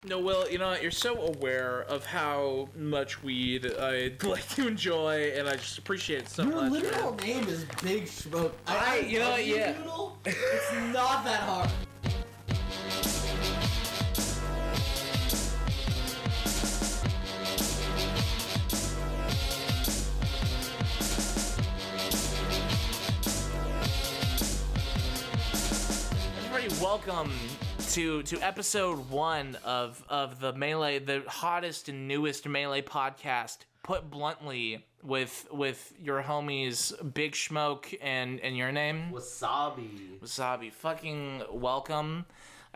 No, Will, you know what? You're so aware of how much weed I like to enjoy, and I just appreciate it so Your much. literal Man. name is Big Smoke. You know what? Yeah. Noodle? It's not that hard. Everybody, welcome to episode 1 of the Melee, the hottest and newest Melee podcast. Put bluntly, with your homies Bigshmoke and your name Wassabi. Fucking welcome.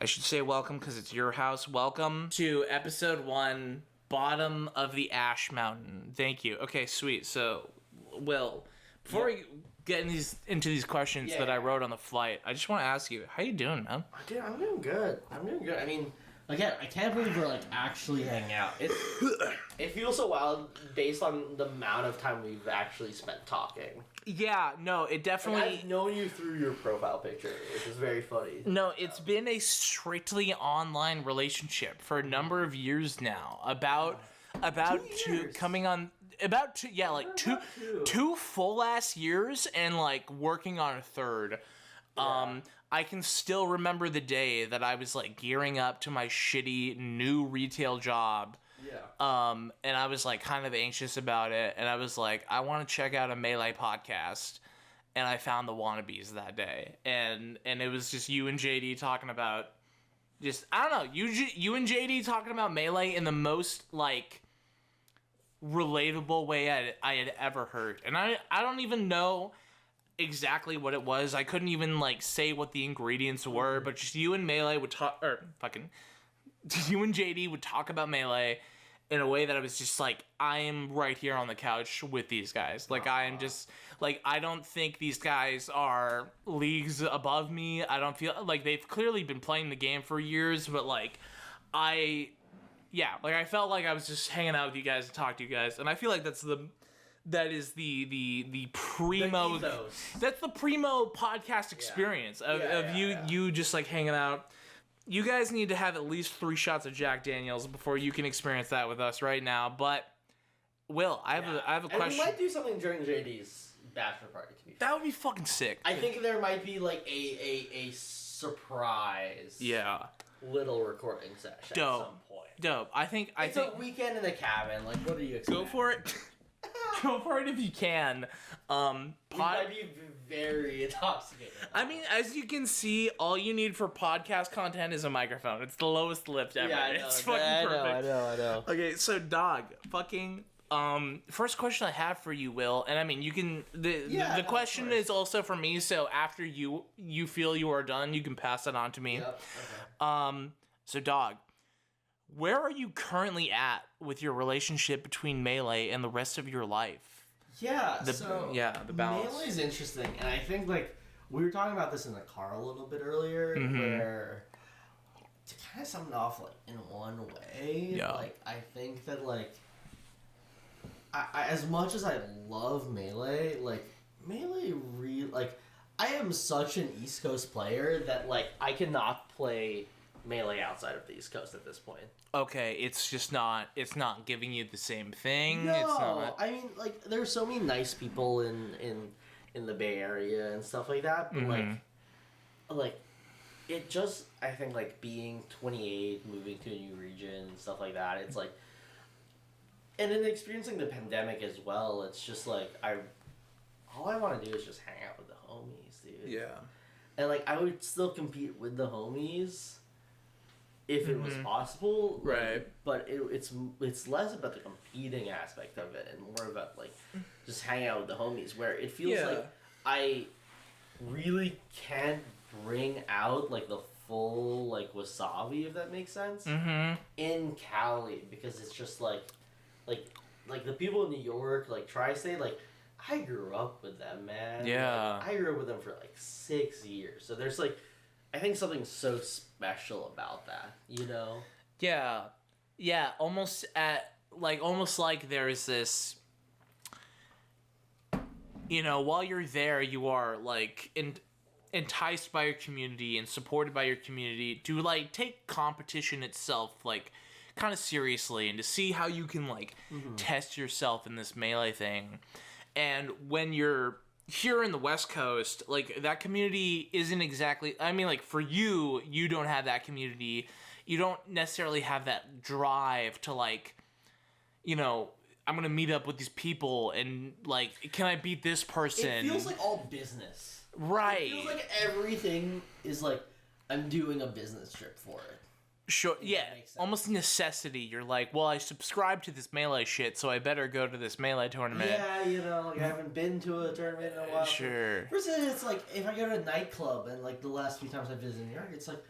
I should say welcome because it's your house. Welcome to episode 1, bottom of the Ash Mountain. Thank you. Okay, sweet. So, Will, before we get into these questions that I wrote on the flight, I just want to ask you, how you doing, man? Dude, I'm doing good. I mean, again, I can't believe we're actually hanging out. It feels so wild based on the amount of time we've actually spent talking. Yeah, no, it definitely... I've known you through your profile picture, which is very funny. No, it's been a strictly online relationship for a number of years now. About 2 years. Coming on... About 2, yeah, like two full ass years and working on a third. Yeah. I can still remember the day that I was gearing up to my shitty new retail job. Yeah. And I was kind of anxious about it, and I was I want to check out a Melee podcast, and I found the Wannabes that day, and it was just you and JD talking about I don't know, you and JD talking about Melee in the most relatable way I had ever heard, and I don't even know exactly what it was. I couldn't even say what the ingredients were, but just you and Melee would talk, you and JD would talk about Melee in a way that I was just I am right here on the couch with these guys. I am just I don't think these guys are leagues above me. I don't feel they've clearly been playing the game for years, but I felt like I was just hanging out with you guys and talk to you guys, and I feel like that is the primo. That's the primo podcast experience of you just hanging out. You guys need to have at least 3 shots of Jack Daniels before you can experience that with us right now. But Will, I have a question. And we might do something during JD's bachelor party. To be fair. That would be fucking sick. I think there might be a surprise. Yeah. Little recording session at some point. Dope. I think a weekend in the cabin. What do you expect? Go for it. Go for it if you can. We might be very intoxicated. I mean, as you can see, all you need for podcast content is a microphone. It's the lowest lift ever. Yeah, I know. It's fucking perfect. I know. Okay, so dog, fucking first question I have for you, Will, and I mean you can the question is also for me, so after you feel you are done, you can pass it on to me. Yep. Okay. So dog, where are you currently at with your relationship between Melee and the rest of your life? Yeah, the balance. Melee is interesting, and I think we were talking about this in the car a little bit earlier, where to kind of sum it off in one way, I think that I as much as I love Melee, Melee really I am such an East Coast player that I cannot play Melee outside of the East Coast at this point. Okay, it's not giving you the same thing. No, it's not... I mean there's so many nice people in the Bay Area and stuff like that, but it just, I think being 28, moving to a new region and stuff like that, it's and then experiencing the pandemic as well, it's just all I want to do is just hang out with the homies, dude. Yeah. And I would still compete with the homies if it was possible. Right. But it's less about the competing aspect of it and more about just hanging out with the homies, where it feels I really can't bring out the full Wassabi, if that makes sense, in Cali, because it's just the people in New York, Tri-State, I grew up with them, man. Yeah. I grew up with them for 6 years. So there's I think something so special about that, you know? Yeah. Yeah, almost like there's this, while you're there, you are enticed by your community and supported by your community to like take competition itself like kind of seriously and to see how you can like test yourself in this Melee thing. And when you're here in the West Coast, like that community isn't exactly, I mean, like for you don't have that community. You don't necessarily have that drive to like, you know, I'm gonna meet up with these people and like, can I beat this person? It feels like all business. Right. It feels like everything is like, I'm doing a business trip for it. Sure, yeah, almost necessity. You're like, well, I subscribe to this Melee shit, so I better go to this Melee tournament. Yeah, you know, like I haven't been to a tournament in a while. Sure. First, it's like, if I go to a nightclub, and like the last few times I visited New York, it's like,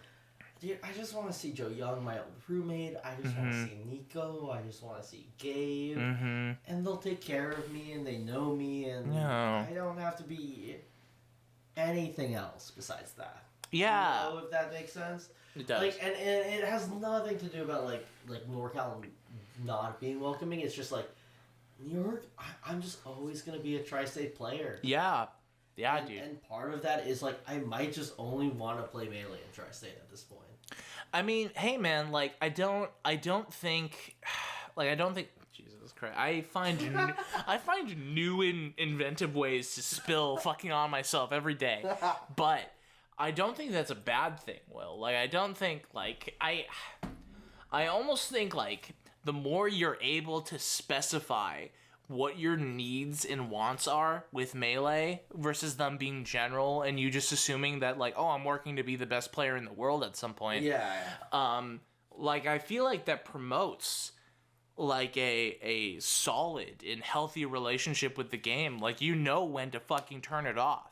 dude, I just want to see Joe Young, my old roommate. I just want to see Nico. I just want to see Gabe. And they'll take care of me, and they know me, and I don't have to be anything else besides that. Yeah. You know, if that makes sense. It does. Like, and it has nothing to do about like NorCal not being welcoming. It's just like New York. I'm just always gonna be a tri-state player. Yeah, dude. And part of that is like I might just only want to play Melee in tri-state at this point. I mean, hey man, like I don't think Jesus Christ. I find new and inventive ways to spill fucking on myself every day, but I don't think that's a bad thing, Will. Like, I don't think, like, I almost think, like, the more you're able to specify what your needs and wants are with Melee versus them being general and you just assuming that, like, oh, I'm working to be the best player in the world at some point. Yeah. Like, I feel like that promotes, like, a solid and healthy relationship with the game. Like, you know when to fucking turn it off.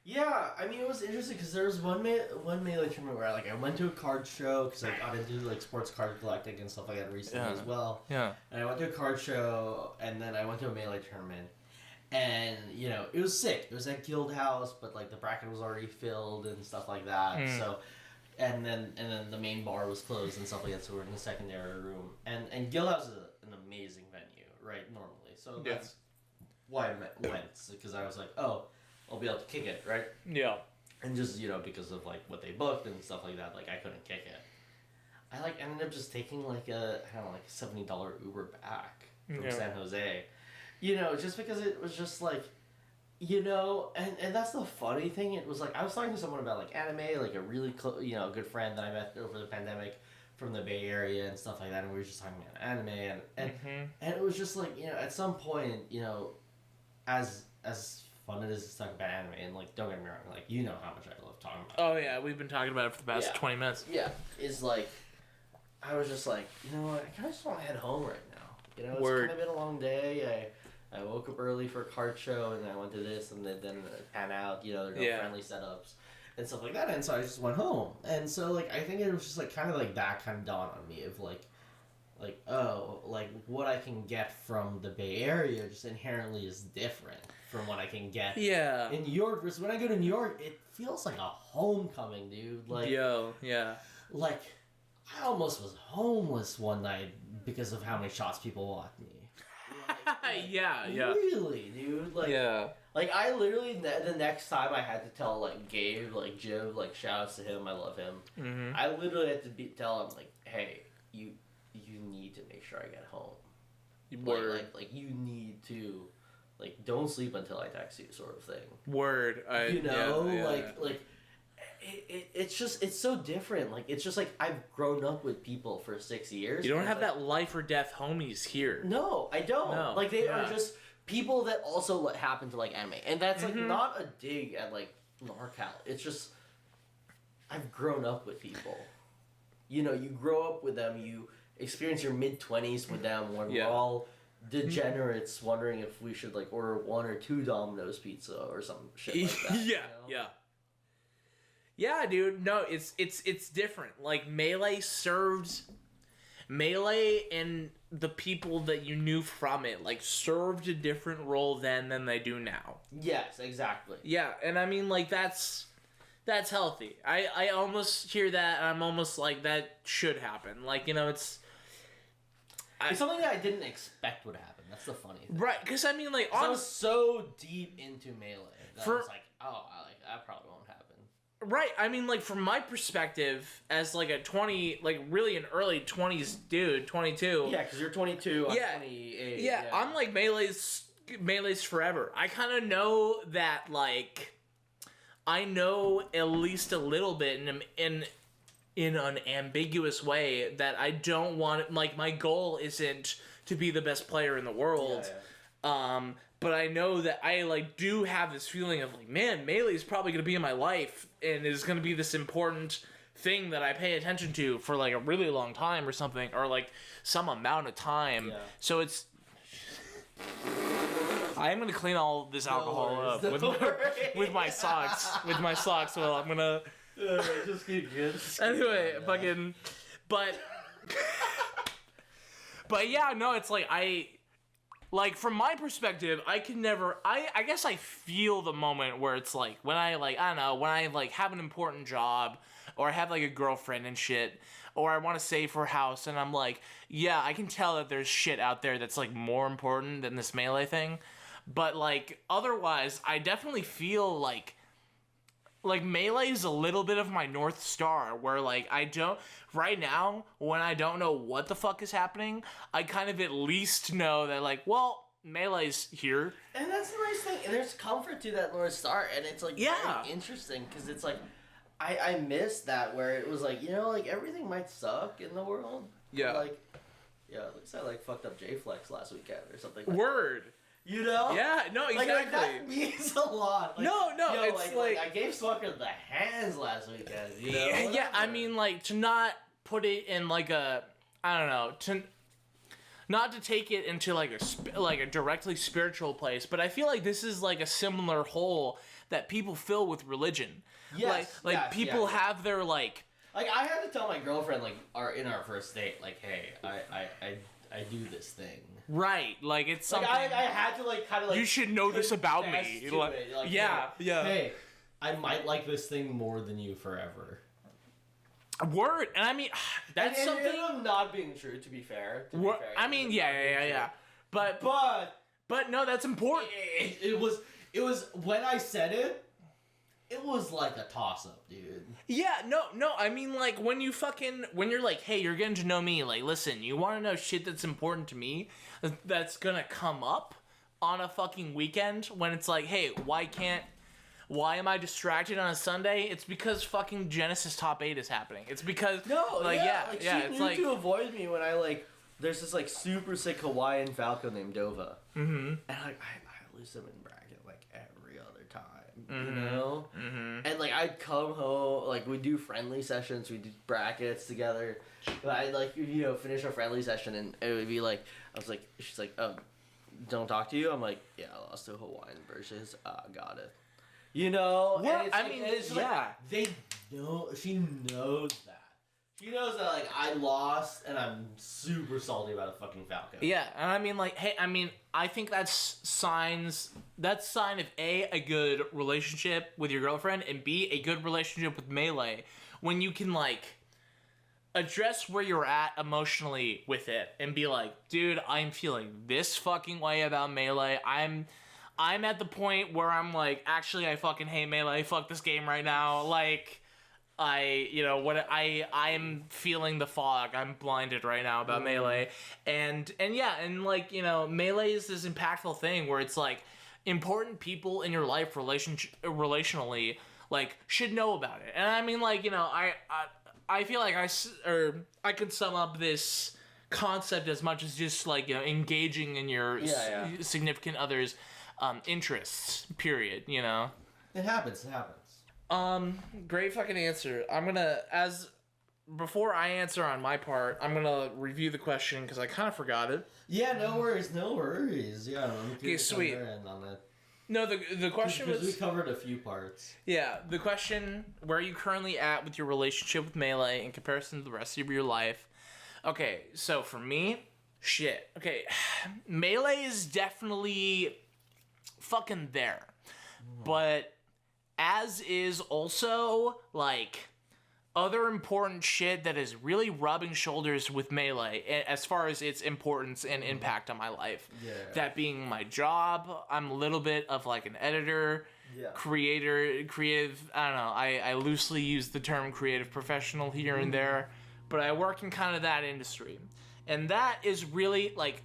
Yeah, I mean, it was interesting because there was one Melee tournament where I went to a card show because I got into like sports card collecting and stuff like that recently as well. Yeah. And I went to a card show and then I went to a Melee tournament, and you know it was sick. It was at Guild House, but like the bracket was already filled and stuff like that. So, and then the main bar was closed and stuff like that. So we're in the secondary room, and Guild House is an amazing venue, right? Normally, so that's why I went because I was like, oh, I'll be able to kick it, right? Yeah. And just, you know, because of, like, what they booked and stuff like that, like, I couldn't kick it. I, like, ended up just taking, like, I don't know, like, a $70 Uber back from San Jose. You know, just because it was just, like, you know, and that's the funny thing. It was, like, I was talking to someone about, like, anime, like, a really, you know, good friend that I met over the pandemic from the Bay Area and stuff like that, and we were just talking about anime, and it was just, like, you know, at some point, you know, as fun it is to talk about anime, and like don't get me wrong, like you know how much I love talking about Oh yeah, we've been talking about it for the past 20 minutes. Yeah, is like I was just like, you know what, I kind of just want to head home right now. You know, it's kind of been a long day. I woke up early for a card show, and I went to this, and then pan out. You know, there are no friendly setups and stuff like that, and so I just went home. And so like I think it was just like kind of like that kind of dawned on me of like oh, like what I can get from the Bay Area just inherently is different from what I can get in New York. Versus when I go to New York, it feels like a homecoming, dude. Like, like I almost was homeless one night because of how many shots people walked me. Really, dude. Like, like I literally the next time I had to tell like Gabe, like Jim, like shouts to him, I love him. I literally had to tell him like, hey, you need to make sure I get home. Like you need to, like, don't sleep until I text you, sort of thing. You know, it's just, it's so different. Like, it's just like I've grown up with people for 6 years. You don't have that life or death homies here. No, I don't. No. Like, they are just people that also happen to like anime, and that's like not a dig at like NorCal. It's just I've grown up with people. You know, you grow up with them. You experience your mid-20s with them when we're all degenerates wondering if we should like order 1 or 2 Domino's pizza or some shit like that. You know? Yeah, dude. No, it's different. Like Melee and the people that you knew from it like served a different role then than they do now. Yes, exactly. Yeah, and I mean like that's healthy. I almost hear that and I'm almost like that should happen. Like, you know, it's something that I didn't expect would happen. That's the funny thing. Right, because I mean, like, I was so deep into Melee that I was like, oh, that probably won't happen. Right. I mean, like, from my perspective, as, like, a 20, like, really an early 20s dude, 22. Yeah, because you're 22, I'm 28. Yeah, I'm, like, Melee's forever. I kind of know that, like, I know at least a little bit in an ambiguous way that I don't want, like, my goal isn't to be the best player in the world. But I know that I, like, do have this feeling of, like, man, Melee's probably going to be in my life and is going to be this important thing that I pay attention to for, like, a really long time or something, or, like, some amount of time. Yeah. So it's... I'm going to clean all this alcohol up with my socks. With my socks, well, I'm going to... just keep good. Anyway, fucking... But... But yeah, no, it's like, like, from my perspective, I can never... I guess I feel the moment where it's like, when I, like, I don't know, when I, like, have an important job, or I have, like, a girlfriend and shit, or I want to save for a house, and I'm like, yeah, I can tell that there's shit out there that's, like, more important than this Melee thing. But, like, otherwise, I definitely feel like Melee is a little bit of my North Star, where, like, I don't... Right now, when I don't know what the fuck is happening, I kind of at least know that, like, well, Melee's here. And that's the nice thing. And there's comfort to that North Star, and it's, like, very interesting, because it's, like, I miss that, where it was, like, you know, like, everything might suck in the world. Yeah. Like, yeah, at least I, like, fucked up J-Flex last weekend, or something like Word. That. You know? Yeah, no, exactly. Like, that means a lot. Like, no, it's like I gave Smucker the hands last weekend, you know? Yeah, I mean, like, to not put it in, like, a, I don't know, not to take it into, like, a directly spiritual place, but I feel like this is, like, a similar hole that people fill with religion. Yes. Like people have their, like... Like, I had to tell my girlfriend, like, in our first date, like, hey, I do this thing. Right, like, it's something... Like, I had to, like, kind of, like... You should know this about me. Like, yeah. Hey, I might like this thing more than you forever. Word, and I mean, that's something... And I'm not being true, to be fair. I mean, yeah. But no, that's important. It was, when I said it, it was like a toss-up, dude. Yeah, no, I mean, like, when you're like, hey, you're getting to know me, like, listen, you want to know shit that's important to me, that's gonna come up on a fucking weekend, when it's like, hey, why am I distracted on a Sunday? It's because fucking Genesis Top 8 is happening. It's because... No, like, she it's knew like... to avoid me when I, like... There's this, like, super sick Hawaiian falco named Dova. Mm-hmm. And, like, I lose him in bracket, like, every other time, you know? Mm-hmm. And, like, I'd come home, like, we'd do friendly sessions, we'd do brackets together. But I'd, like, you know, finish a friendly session, and it would be, like... She's like, oh, don't talk to you? I'm like, yeah, I lost to Hawaiian versus, got it. You know? Well, I mean, yeah. They know, she knows that. She knows that, like, I lost, and I'm super salty about a fucking Falco. Yeah, and I mean, like, hey, I think that's sign of A, good relationship with your girlfriend, and B, a good relationship with Melee, when you can, like, address where you're at emotionally with it, and be like, dude, I'm feeling this fucking way about Melee, I'm at the point where I'm like, actually, I fucking hate Melee, fuck this game right now, like... I'm feeling the fog. I'm blinded right now about Melee. And like, you know, Melee is this impactful thing where it's like important people in your life relationally, like, should know about it. And I mean, like, you know, I feel like I could sum up this concept as much as just, like, you know, engaging in your significant other's interests, period, you know? It happens. Great fucking answer. I'm gonna, before I answer on my part, I'm gonna review the question because I kind of forgot it. Yeah, no worries. Yeah, okay, sweet. On that. No, the question was... we covered a few parts. Yeah, the question, where are you currently at with your relationship with Melee in comparison to the rest of your life? Okay, so for me, shit. Okay, Melee is definitely fucking there. But... as is also, like, other important shit that is really rubbing shoulders with Melee as far as its importance and impact on my life. Yeah. That being my job, I'm a little bit of, like, an editor. creative, I don't know, I loosely use the term creative professional here and there, but I work in kind of that industry. And that is really, like,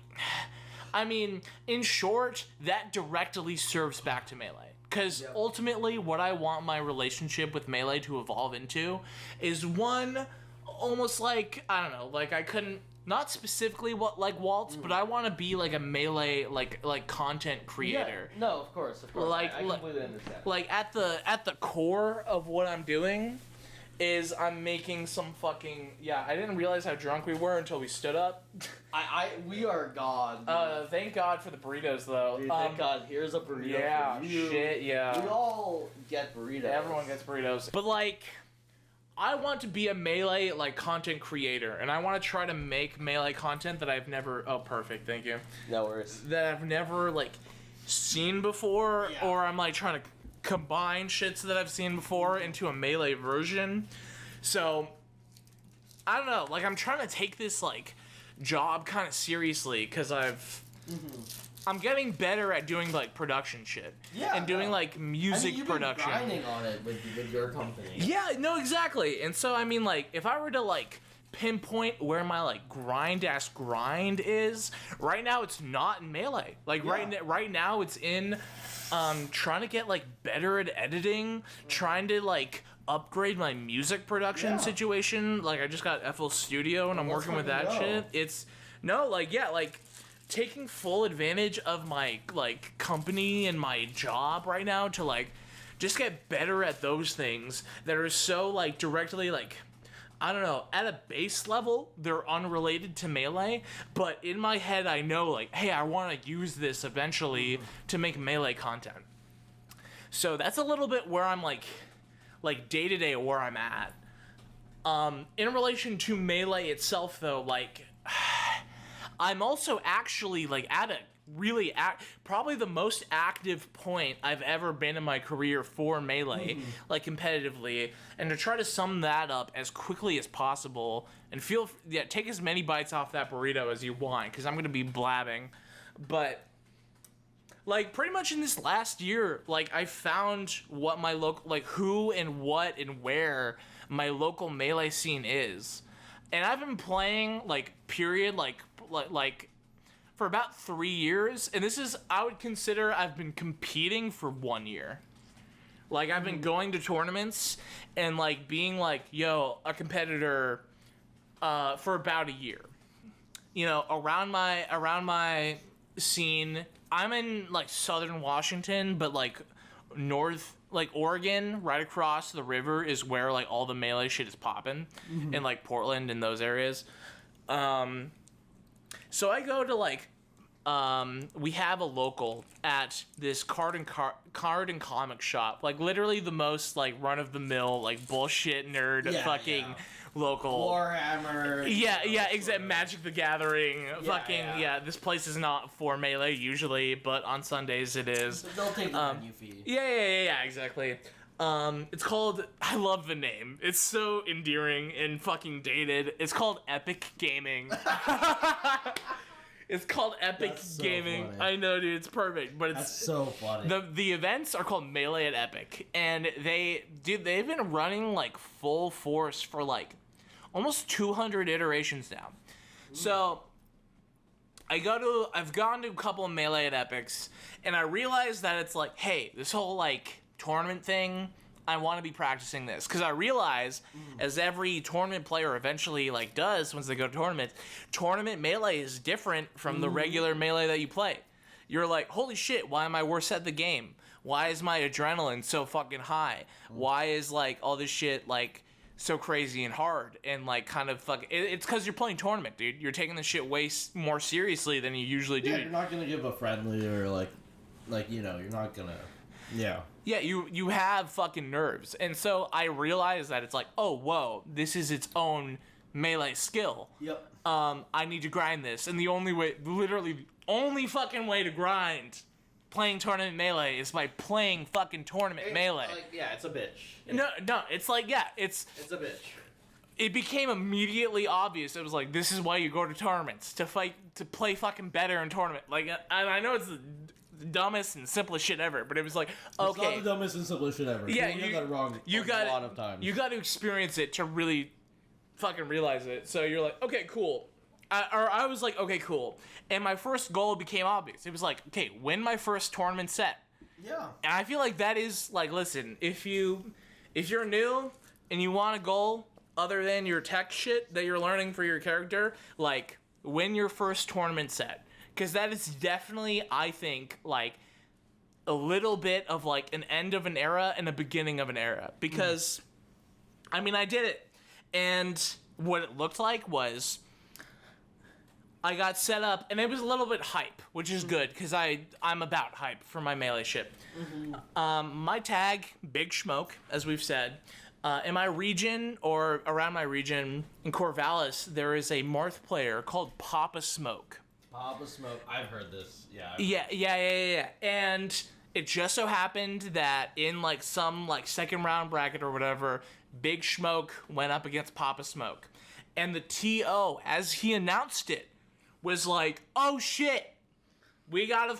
I mean, in short, that directly serves back to Melee. Because ultimately, what I want my relationship with Melee to evolve into is one, almost like, I don't know, like I couldn't, not specifically like Waltz, but I want to be like a Melee, like content creator. Yeah, no, of course. Like, I completely understand. Like at the core of what I'm doing is I'm making some fucking, I didn't realize how drunk we were until we stood up. We are God. Thank God for the burritos though. Dude, thank God, here's a burrito for you. Shit, yeah. We all get burritos. Everyone gets burritos. But like, I want to be a Melee like content creator, and I want to try to make Melee content that I've never, perfect, thank you. No worries. That I've never like seen before, or I'm like trying to combine shits that I've seen before into a Melee version. So I don't know, like I'm trying to take this like job kind of seriously because I'm getting better at doing like production shit and doing like music production. You've been grinding on it with your company. Yeah, no, exactly. And so I mean, like if I were to like pinpoint where my like grind is right now, it's not in Melee. Like right now it's in trying to get like better at editing, trying to like upgrade my music production situation. Like I just got FL Studio and I'm working with that shit. It's taking full advantage of my like company and my job right now to like just get better at those things that are so like directly like, I don't know, at a base level, they're unrelated to Melee, but in my head, I know, like, hey, I want to use this eventually to make Melee content. So that's a little bit where I'm, like day-to-day where I'm at. In relation to Melee itself, though, like, I'm also actually, like, at a really probably the most active point I've ever been in my career for Melee, like competitively, and to try to sum that up as quickly as possible and take as many bites off that burrito as you want, because I'm gonna be blabbing, but like pretty much in this last year, like I found what my local, like who and what and where my local Melee scene is, and I've been playing like for about 3 years, and this is, I would consider I've been competing for 1 year. Like, I've been going to tournaments and, like, being, like, a competitor for about a year. You know, around my scene, I'm in, like, southern Washington, but, like, north, like, Oregon, right across the river is where, like, all the Melee shit is popping, in, like, Portland and those areas. So I go to, like, we have a local at this card and comic shop. Like, literally the most, like, run-of-the-mill, like, bullshit nerd local. Warhammer. Yeah, exactly. Magic the Gathering. This place is not for Melee usually, but on Sundays it is. But they'll take the menu fee. Yeah, exactly. It's called, I love the name. It's so endearing and fucking dated. It's called Epic Gaming. It's called Epic Gaming. Funny. I know, dude. It's perfect, but it's so funny. The events are called Melee at Epic, and they've been running like full force for like almost 200 iterations now. So I've gone to a couple of Melee at Epics, and I realized that it's like, hey, this whole like tournament thing, I want to be practicing this, because I realize, as every tournament player eventually like does once they go to tournament Melee is different from the regular Melee that you play. You're like, holy shit, why am I worse at the game? Why is my adrenaline so fucking high? Why is like all this shit like so crazy and hard and like kind of it's because you're playing tournament, dude. You're taking this shit way more seriously than you usually do. Yeah, you're not gonna give a friendly or like you're not gonna. Yeah. Yeah, you have fucking nerves. And so I realized that it's like, oh, whoa, this is its own Melee skill. Yep. I need to grind this. And the only fucking way to grind playing tournament Melee is by playing fucking tournament Melee. It's a bitch. No, it's like, it's a bitch. It became immediately obvious. It was like, this is why you go to tournaments, to play fucking better in tournament. Like, and I know it's dumbest and simplest shit ever. But it was like, okay. It's not the dumbest and simplest shit ever. Yeah, you got that wrong a lot of times. You got to experience it to really fucking realize it. So you're like, okay, cool. I was like, okay, cool. And my first goal became obvious. It was like, okay, win my first tournament set. Yeah. And I feel like that is like, listen, if you're new and you want a goal other than your tech shit that you're learning for your character, like, win your first tournament set. Because that is definitely, I think, like, a little bit of, like, an end of an era and a beginning of an era. Because, I mean, I did it. And what it looked like was I got set up, and it was a little bit hype, which is good, because I'm about hype for my melee shit. My tag, BigshMoke, as we've said. In my region, or around my region, in Corvallis, there is a Marth player called Papa Smoke. Papa Smoke. I've heard this. Yeah. And it just so happened that in, like, some, like, second round bracket or whatever, BigshMoke went up against Papa Smoke. And the TO, as he announced it, was like, oh shit, we got a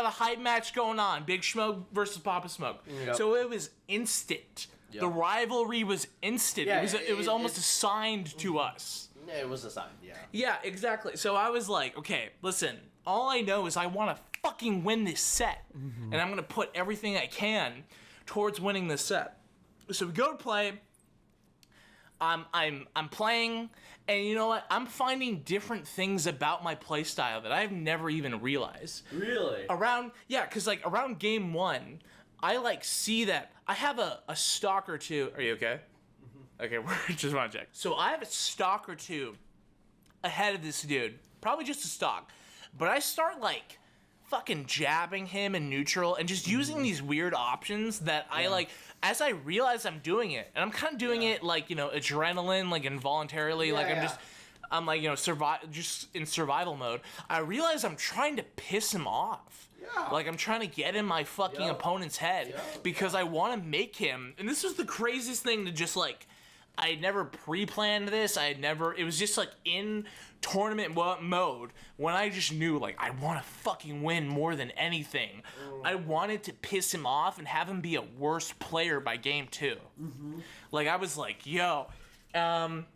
hype match going on, BigshMoke versus Papa Smoke. Yep. So it was instant. Yep. The rivalry was instant. Yeah, it was almost assigned to us. It was assigned, yeah. Yeah, exactly. So I was like, okay, listen, all I know is I want to fucking win this set. And I'm going to put everything I can towards winning this set. So we go to play. I'm playing, and you know what? I'm finding different things about my playstyle that I've never even realized. Really? Because like around game 1, I like see that I have a stock or two. Are you okay? Okay, we just want to check. So I have a stock or two ahead of this dude, probably just a stock, but I start like fucking jabbing him in neutral and just using these weird options that I like as I realize I'm doing it, and I'm kind of doing it like, you know, adrenaline, like involuntarily, like I'm like, you know, just in survival mode. I realize I'm trying to piss him off. Yeah. Like I'm trying to get in my fucking opponent's head because I want to make him, and this was the craziest thing to just like, I had never pre-planned this. It was just like in tournament mode when I just knew like I want to fucking win more than anything. I wanted to piss him off and have him be a worse player by game 2. Like I was like, yo, to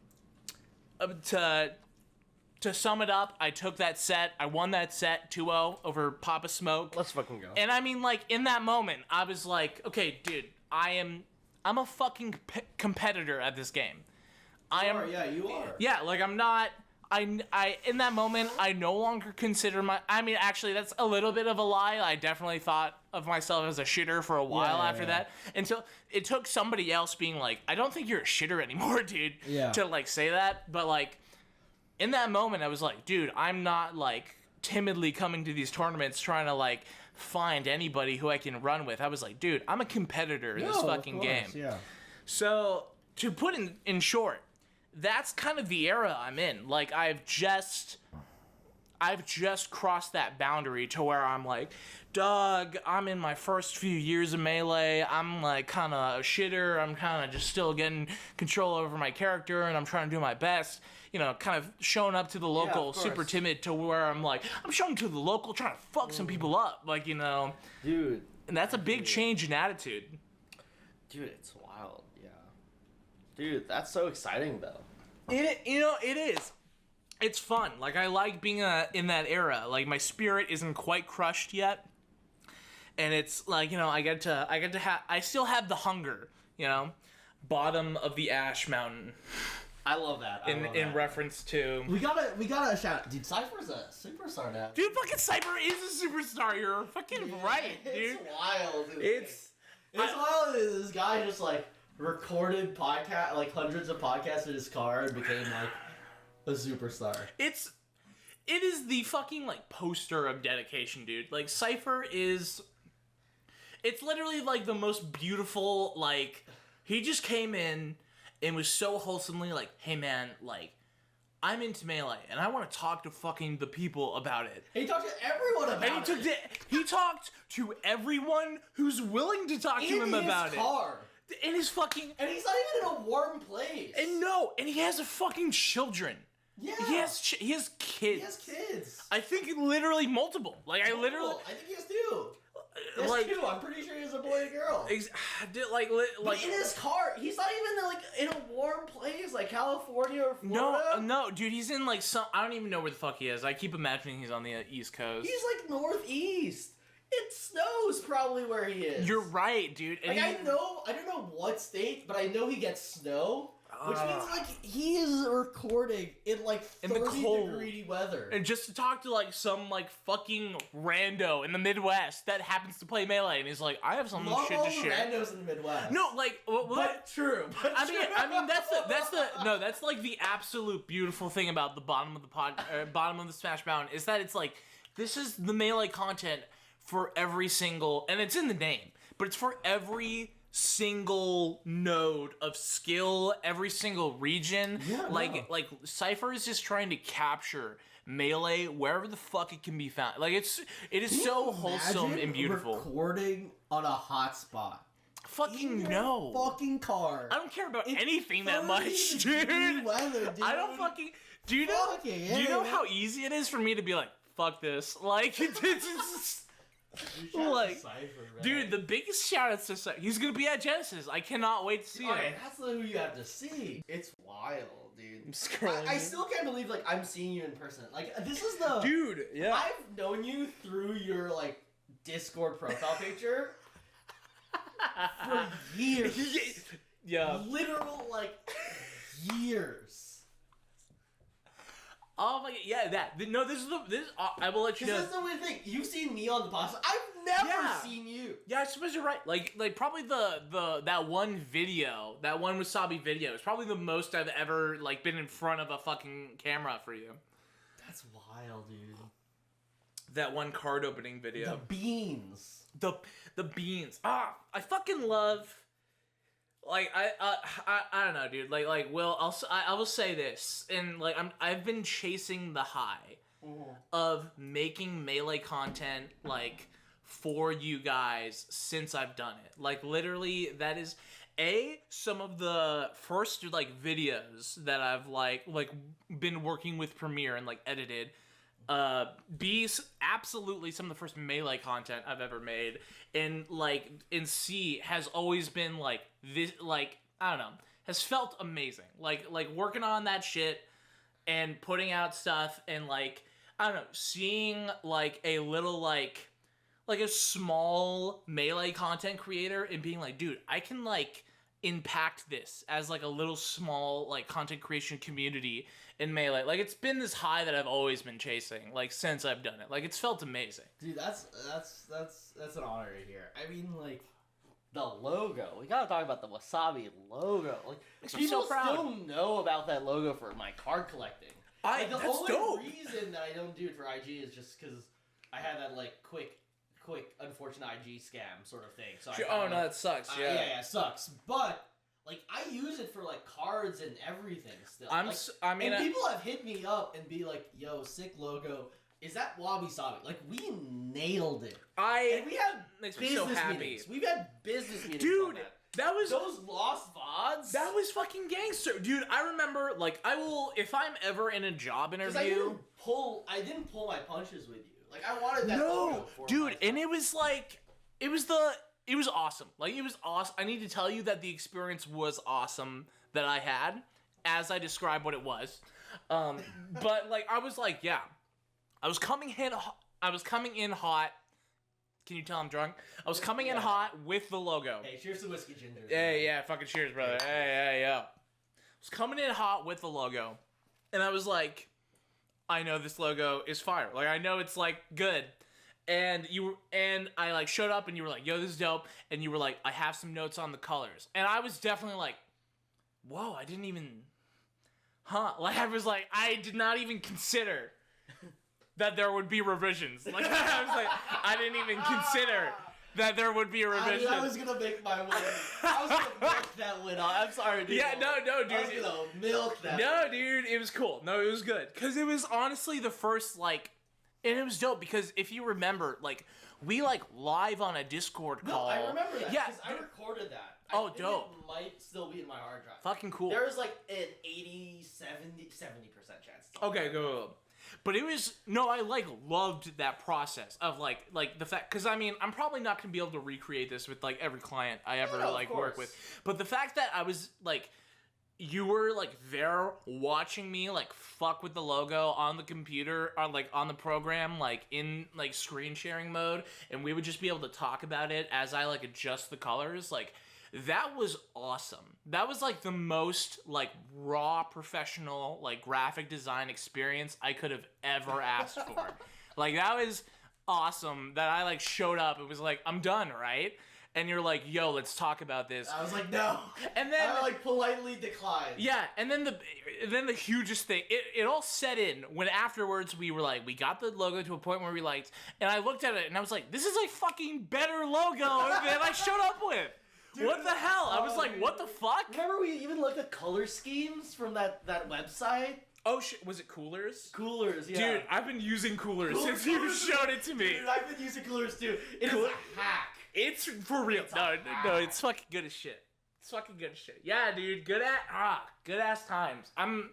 sum it up, I took that set. I won that set 2-0 over Papa Smoke. Let's fucking go. And I mean, like in that moment, I was like, okay, dude, I'm a fucking competitor at this game. You are. Yeah, like I'm not. I in that moment, I no longer consider I mean, actually, that's a little bit of a lie. I definitely thought of myself as a shitter for a while after that, until it took somebody else being like, "I don't think you're a shitter anymore, dude," to like say that. But like, in that moment, I was like, "Dude, I'm not like timidly coming to these tournaments trying to like find anybody who I can run with." I was like, "Dude, I'm a competitor in this fucking game." Yeah. So to put in short, that's kind of the era I'm in. Like I've just crossed that boundary to where I'm like, Doug, I'm in my first few years of Melee. I'm like kind of a shitter. I'm kind of just still getting control over my character, and I'm trying to do my best. You know, kind of showing up to the local, super timid, to where I'm like, I'm showing to the local, trying to fuck some people up. Like, you know. Dude. And that's a big change in attitude. Dude, it's wild, yeah. Dude, that's so exciting, though. It is. It's fun. Like, I like being in that era. Like, my spirit isn't quite crushed yet. And it's like, you know, I still have the hunger, you know, bottom of the ash mountain. I love that. In reference to... We gotta shout... Dude, Cypher's a superstar now. Dude, fucking Cypher is a superstar. You're fucking right, dude. It's wild. It's wild. This guy just, like, recorded podcast, like, hundreds of podcasts in his car and became, like, a superstar. It is the fucking, like, poster of dedication, dude. Like, Cypher is... It's literally, like, the most beautiful, like... He just came in and was so wholesomely like, hey, man, like, I'm into Melee, and I want to talk to fucking the people about it. He talked to everyone about it. He talked to everyone who's willing to talk to him about it. In his car. In his fucking... And he's not even in a warm place. And he has a fucking children. Yeah. He has kids. He has kids. I think literally multiple. Like, I literally... I think he has two. He has like, two. I'm pretty sure he has a boy and a girl. Like in his car, he's not even like in a warm place like California or Florida. No, dude, he's in like some... I don't even know where the fuck he is. I keep imagining he's on the East Coast. He's like northeast. It snows probably where he is. You're right, dude. And I don't know what state, but I know he gets snow. Which means, like, he is recording in, like, 30-degree weather. And just to talk to, like, some, like, fucking rando in the Midwest that happens to play Melee, and he's like, I have some shit to share. Randos in the Midwest. No, like, But true. That's, like, the absolute beautiful thing about the bottom of the bottom of the Smash Mountain, is that it's, like, this is the Melee content for every single, and it's in the name, but it's for every single node of skill, every single region. Like Cypher is just trying to capture Melee wherever the fuck it can be found. Like it is so wholesome and beautiful. Recording on a hotspot. Fucking no. Fucking car. I don't care about anything that much, dude. Weather, dude. I don't fucking. Do you know how easy it is for me to be like, fuck this? Like it's like, Cypher, right? dude, the biggest shout out to Cypher. He's gonna be at Genesis. I cannot wait to see him. That's who you have to see. It's wild, dude. I'm scrolling. I still can't believe like I'm seeing you in person. Like this is the dude. Yeah. I've known you through your like Discord profile picture for years. Yeah. Literal like years. Oh my god, yeah, that. No, this is I will let you know. This is the weird thing. You've seen me on the podcast. I've never seen you. Yeah, I suppose you're right. Like probably that one video, that one Wassabi video is probably the most I've ever like been in front of a fucking camera for you. That's wild, dude. That one card opening video. The beans. The beans. I fucking love. Like I don't know, dude. Like Will, I will say this, and like I've been chasing the high of making Melee content like for you guys since I've done it. Like literally, that is some of the first like videos that I've like been working with Premiere and like edited. B, absolutely some of the first Melee content I've ever made, and C has always been like this, like I don't know, has felt amazing, like working on that shit and putting out stuff, and like I don't know, seeing like a little like a small Melee content creator and being like, dude, I can like impact this as like a little small like content creation community in Melee. Like it's been this high that I've always been chasing like since I've done it. Like it's felt amazing. Dude, that's an honor to hear. I mean, like the logo. We gotta talk about the Wassabi logo. Like people still know about that logo for my card collecting. The only reason that I don't do it for IG is just because I had that like quick unfortunate IG scam sort of thing. So that sucks. Yeah, it sucks. But like I use it for like cards and everything still. And people have hit me up and be like, "Yo, sick logo. Is that Wabi-sabi?" Like we nailed it. And we had business meetings. We've had business meetings. Dude, that was those lost VODs. That was fucking gangster, dude. I remember, like, I will if I'm ever in a job interview. I didn't pull my punches with you. Like I wanted that. No, dude, and it was like, it was awesome. Like it was awesome. I need to tell you that the experience was awesome that I had, as I described what it was. But like I was like, yeah, I was coming in hot. Can you tell I'm drunk? I was coming in hot with the logo. Hey, cheers to whiskey ginger. Yeah, fucking cheers, brother. Hey, yo. I was coming in hot with the logo, and I was like, I know this logo is fire. Like I know it's like good. And I like showed up and you were like, yo, this is dope. And you were like, I have some notes on the colors. And I was definitely like, whoa, I didn't even like I was like, I did not even consider that there would be revisions. Like I was like, I didn't even consider that there would be a revision. I was gonna make my win. I was gonna milk that win. I'm sorry, dude. Yeah, no, dude. I was gonna milk that. No, dude, it was cool. No, it was good. Because it was honestly the first, like, and it was dope because if you remember, like, we, like, live on a Discord call. No, I remember that. Yeah. Because I recorded that. Oh, think dope. It might still be in my hard drive. Fucking cool. There's like an 70% chance. Okay, go. But it was I like loved that process of like the fact, because I mean I'm probably not gonna be able to recreate this with like every client I ever work with, but the fact that I was like, you were like there watching me like fuck with the logo on the computer or like on the program, like in like screen sharing mode, and we would just be able to talk about it as I like adjust the colors, like that was awesome. That was like the most like raw professional like graphic design experience I could have ever asked for. Like that was awesome that I like showed up. It was like, I'm done, right? And you're like, yo, let's talk about this. I was like, no. And then I like politely declined. Yeah, and then the hugest thing, it all set in when afterwards we were like, we got the logo to a point where we liked, and I looked at it and I was like, this is a fucking better logo than I showed up with. Dude, what the hell? I was like, what the fuck? Remember we even looked at color schemes from that website? Oh shit, was it Coolers? Coolers, yeah. Dude, I've been using Coolers since you showed it to me. Dude, I've been using Coolers too. It is a hack. It's for real. No, it's fucking good as shit. It's fucking good as shit. Yeah, dude, good ass times. I'm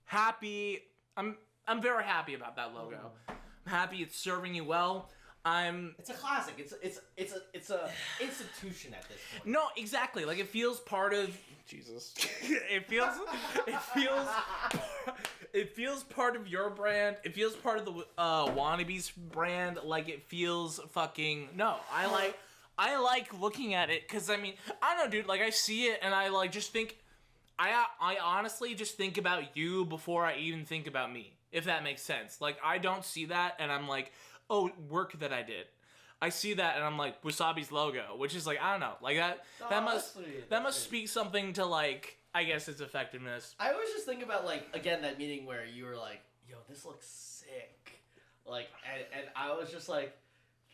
happy. I'm very happy about that logo. I'm happy it's serving you well. It's a classic. It's a institution at this point. No, exactly. Like it feels part of Jesus. it feels part of your brand. It feels part of the Wannabe's brand. Like it feels fucking I like looking at it because I mean I don't know, dude. Like I see it and I like just think. I honestly just think about you before I even think about me. If that makes sense. Like I don't see that and I'm like, oh, work that I did. I see that and I'm like, Wassabi's logo, which is like, I don't know, like that must speak something to like, I guess its effectiveness. I always just think about like, again, that meeting where you were like, yo, this looks sick. Like, and I was just like,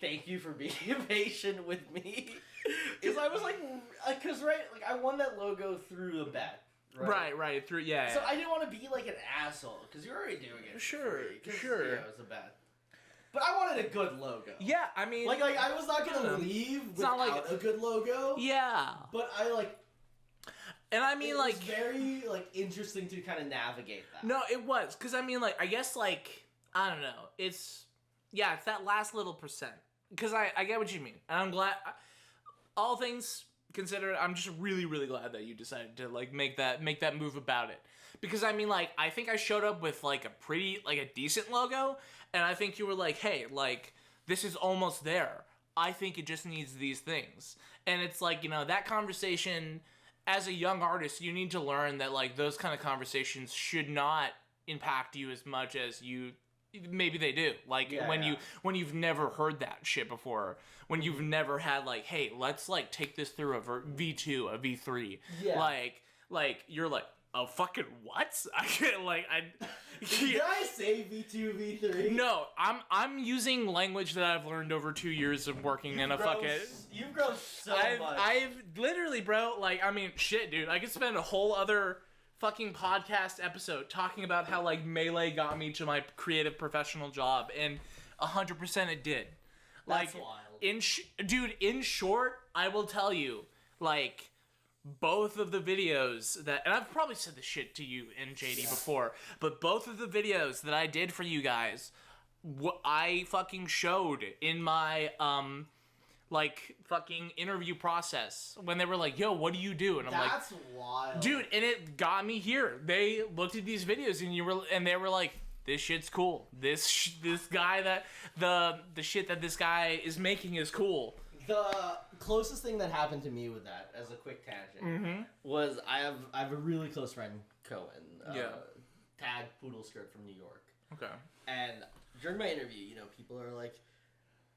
thank you for being patient with me. Cause I was like, like I won that logo through the bet. Right, through, yeah. So I didn't want to be like an asshole, cause you're already doing it. Sure. Yeah, it was a bet. But I wanted a good logo. Yeah, I mean... Like I was not gonna leave without a good logo. Yeah. But I, like... And I mean, it was very, like, interesting to kind of navigate that. No, it was. Because, I mean, like, I guess, like... I don't know. It's... Yeah, it's that last little percent. Because I get what you mean. And I'm glad... all things considered, I'm just really, really glad that you decided to, like, make that move about it. Because, I mean, like, I think I showed up with, like, a decent logo, and I think you were like, hey, like, this is almost there. I think it just needs these things. And it's like, you know, that conversation, as a young artist, you need to learn that, like, those kind of conversations should not impact you as much as maybe they do. Like, when you've never heard that shit before. When you've never had, like, hey, let's, like, take this through a V2, a V3. Yeah. Like, you're like, oh, fucking what? I can't, like, Did I say V2, V3? No, I'm using language that I've learned over 2 years of working in a fucking... You've grown so much. I've literally, bro, like, I mean, shit, dude. I could spend a whole other fucking podcast episode talking about how, like, Melee got me to my creative professional job, and 100% it did. That's like, wild. Dude, in short, I will tell you, like... both of the videos that, and I've probably said this shit to you and JD before, but both of the videos that I did for you guys, I fucking showed in my, like, fucking interview process when they were like, yo, what do you do? And I'm like, that's wild. Dude, and it got me here. They looked at these videos and they were like, this shit's cool. This guy that, the shit that this guy is making is cool. The closest thing that happened to me with that, as a quick tangent, was I have a really close friend, Cohen. Tag Poodle Skirt from New York. Okay. And during my interview, you know, people are like,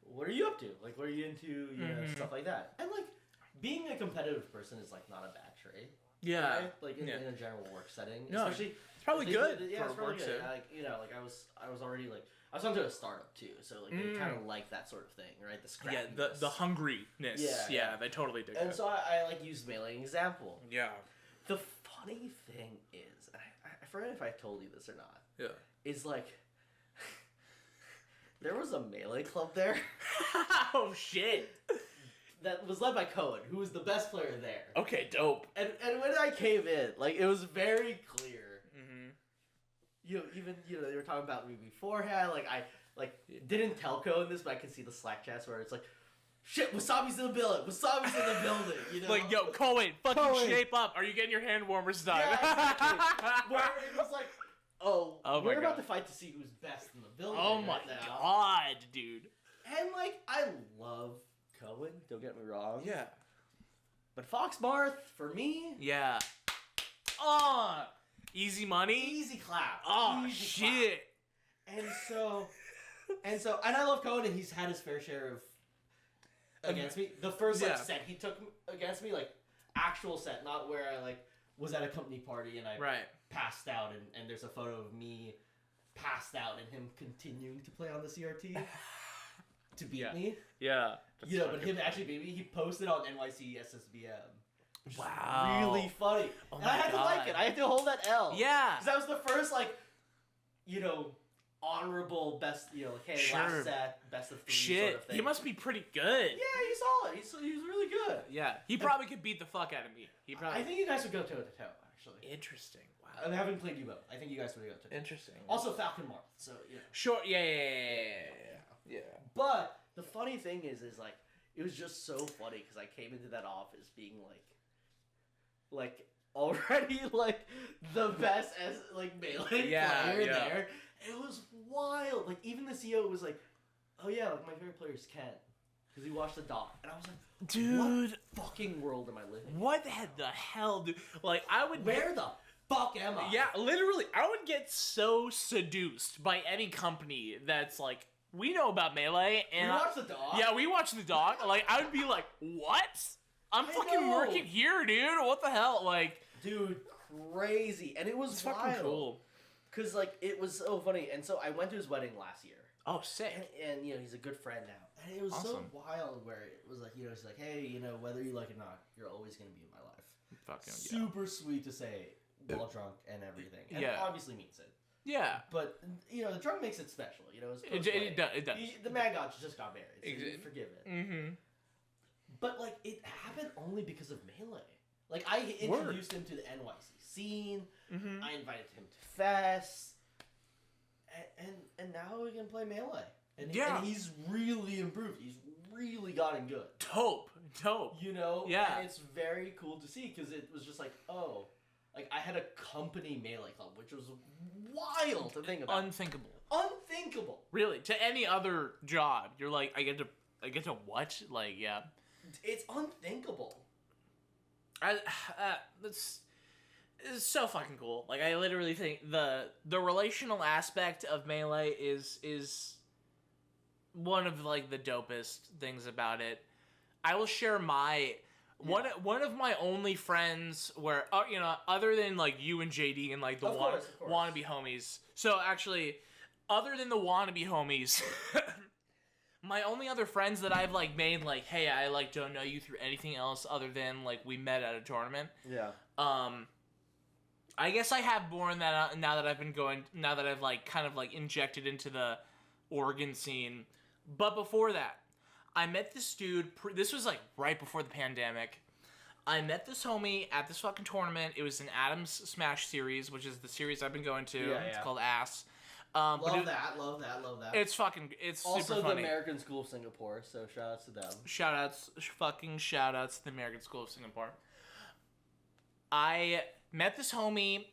what are you up to? Like, what are you into? You know, stuff like that. And, like, being a competitive person is, like, not a bad trait. Yeah. Right? Like, in a general work setting. No, especially, it's probably good for it's probably work good. setting. Like, you know, like, I was already, like, I was onto a startup too, so like they kind of like that sort of thing, right? The scrappiness. Yeah, the hungriness. Yeah, they totally dig and it. so I like used Melee example. Yeah. The funny thing is, I forget if I told you this or not. Yeah. Is like there was a Melee club there. Oh shit. that was led by Cohen, who was the best player there. Okay, dope. And when I came in, like, it was very clear. Mm-hmm. They were talking about me beforehand. Like, I didn't tell Cohen this, but I could see the Slack chats where it's like, shit, Wasabi's in the building. Wasabi's in the building. You know? Like, yo, Cohen, fucking shape up. Are you getting your hand warmers done? Yeah, exactly. Where it was like, we're about God. to fight to see who's best in the building. Oh my now. God, dude. And like, I love Cohen. Don't get me wrong. Yeah. But Fox Marth, for me, Yeah. Easy money. easy clap. Oh Easy shit. clap. And I love Cohen, and he's had his fair share of against me. The first set he took against me, like actual set, not where I like was at a company party and I passed out, and there's a photo of me passed out and him continuing to play on the CRT to beat me. Yeah. But him actually beat me. He posted on NYC ssbm. Wow. Really funny. Oh and I had to like it. I had to hold that L. Yeah. Because that was the first, like, honorable best, last set, best of 3 Shit. sort of thing. He must be pretty good. Yeah, he's solid. He was really good. Yeah. He probably could beat the fuck out of me. I think you guys would go toe to toe, actually. Interesting. Wow. I haven't played you both. I think you guys would go toe to toe. Interesting. Also, Falcon Marth, so, Sure. Yeah. But the funny thing is like, it was just so funny because I came into that office being like already like the best as like melee player there. It was wild. Like even the CEO was like, "Oh yeah, like my favorite player is Ken," because he watched the doc, and I was like, "Dude, what fucking world am I living in? What the hell, dude? Like I would where the fuck am I?" Yeah, literally, I would get so seduced by any company that's like, we know about Melee, and we watch the doc. Yeah, we watch the doc. Like, I would be like, what? I'm fucking working here, dude. What the hell? Like, dude, crazy, and it was fucking cool. Cause like it was so funny, and so I went to his wedding last year. Oh, sick! And he's a good friend now, and it was so wild. Where it was like he's like, hey, whether you like it or not, you're always gonna be in my life. Fucking super sweet to say, while drunk and everything, and obviously means it. Yeah. But the drunk makes it special. It does. The man just got married, so you forgive it. Mm-hmm. But like it happened only because of Melee. Like I introduced him to the NYC scene. Mm-hmm. I invited him to Fest, and now we can play Melee. And he's really improved. He's really gotten good. Dope. Yeah. And it's very cool to see because it was just like, oh, like I had a company Melee club, which was wild to think about. Unthinkable. Really, to any other job, you're like, I get to what? Like, yeah. It's unthinkable. It's so fucking cool. Like, I literally think the relational aspect of Melee is one of like the dopest things about it. I will share my one of my only friends where other than like you and JD and like the wannabe homies. So actually, other than the wannabe homies. My only other friends that I've like made like, hey, I like don't know you through anything else other than like we met at a tournament. Yeah. I guess I have borne that out now that I've like kind of like injected into the Oregon scene. But before that, I met this dude. This was like right before the pandemic. I met this homie at this fucking tournament. It was an Adams Smash series, which is the series I've been going to. Yeah, it's called Ass. Love that. It's also super funny. Also the American School of Singapore, so shout outs to them. Shout outs to the American School of Singapore. I met this homie.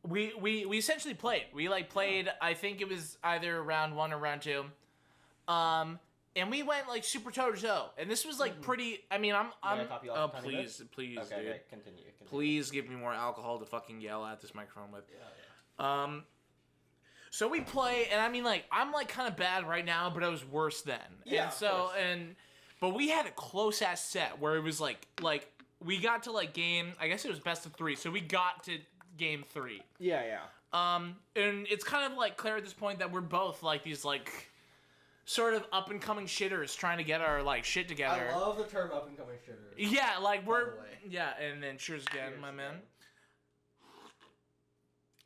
We essentially played. We like played. I think it was either round 1 or round 2. And we went like super toe to toe. And this was like pretty. I mean, I'm. Oh please, dude. Okay, continue. Please give me more alcohol to fucking yell at this microphone with. Yeah. So we play, and I mean, like, I'm, like, kind of bad right now, but I was worse then. Yeah, and so, but we had a close-ass set where it was, like, we got to, like, game, I guess it was best of 3, so we got to game 3. Yeah. And it's kind of, like, clear at this point that we're both, like, these, like, sort of up-and-coming shitters trying to get our, like, shit together. I love the term up-and-coming shitters. Yeah, like, yeah, and then cheers again, my man.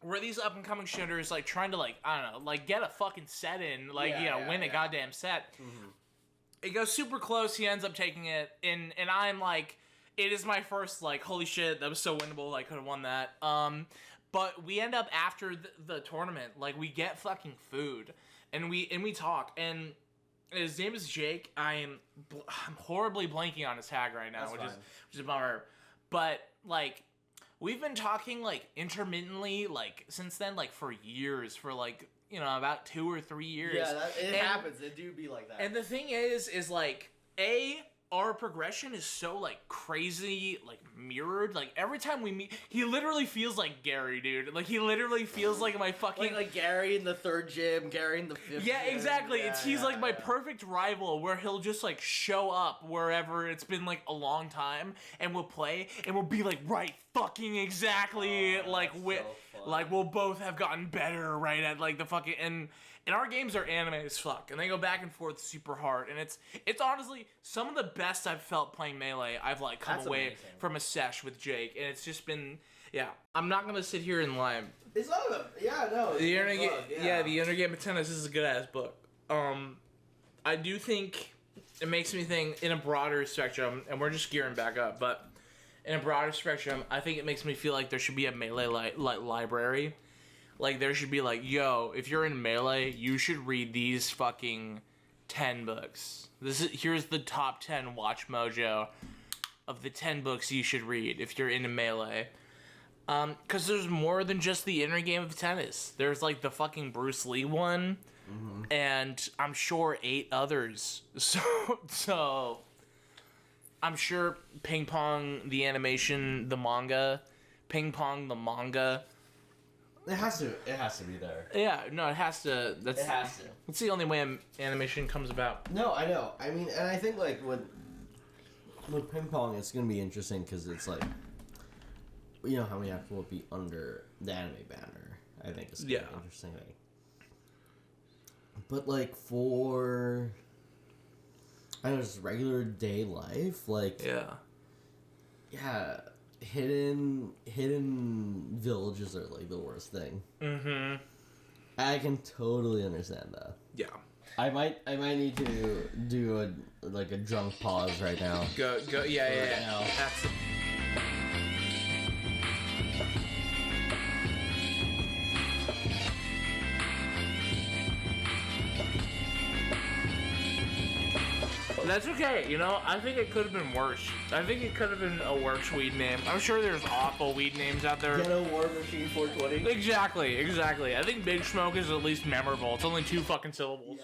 We're these up-and-coming shooters, like, trying to, like, I don't know, like, get a fucking set in, like, win a goddamn set. Mm-hmm. it goes super close. He ends up taking it, and I'm like, it is my first like, holy shit, that was so winnable. I could have won that. But we end up after the tournament, like we get fucking food, and we talk, and his name is Jake. I'm horribly blanking on his tag right now, which is a bummer. But like, we've been talking like intermittently, like since then, like for years, for like, you know, about 2 or 3 years. Yeah, it happens. It do be like that. And the thing is like, our progression is so like crazy, like mirrored. Like every time we meet, he literally feels like Gary, dude. Like he literally feels like my fucking like Gary in the 3rd gym, Gary in the 5th. Yeah, gym. exactly. He's like my perfect rival, where he'll just like show up wherever it's been like a long time, and we'll play, and we'll be like, right, fucking exactly, like we'll both have gotten better, right, at like the fucking and our games are anime as fuck, and they go back and forth super hard, and it's honestly some of the best I've felt playing Melee. I've like come away from a sesh with Jake, and it's just been, yeah. I'm not gonna sit here and lie. It's not no. The Inner Game of Tennis is a good ass book. I do think it makes me think in a broader spectrum, and we're just gearing back up, but in a broader spectrum, I think it makes me feel like there should be a Melee library. Like, there should be like, yo, if you're in Melee, you should read these fucking 10 books. Here's the top 10 Watch Mojo of the 10 books you should read if you're into Melee. Because there's more than just the Inner Game of Tennis. There's like the fucking Bruce Lee one, and I'm sure 8 others. So I'm sure Ping Pong, the animation, the manga, Ping Pong, the manga. It has to be there. Yeah, no, it has to. It has to. That's the only way animation comes about. No, I know. I mean, and I think like with Ping Pong, it's gonna be interesting because it's like, you know how many people will be under the anime banner. I think it's gonna be an interesting thing. But like for, I don't know, just regular day life, like yeah. Hidden villages are like the worst thing. Mm-hmm. I can totally understand that. Yeah. I might need to do a drunk pause right now. Go. Yeah. Now. That's okay, you know, I think it could have been worse. I think it could have been a worse weed name. I'm sure there's awful weed names out there. Ghetto War Machine 420. Exactly. I think Big Smoke is at least memorable. It's only 2 fucking syllables.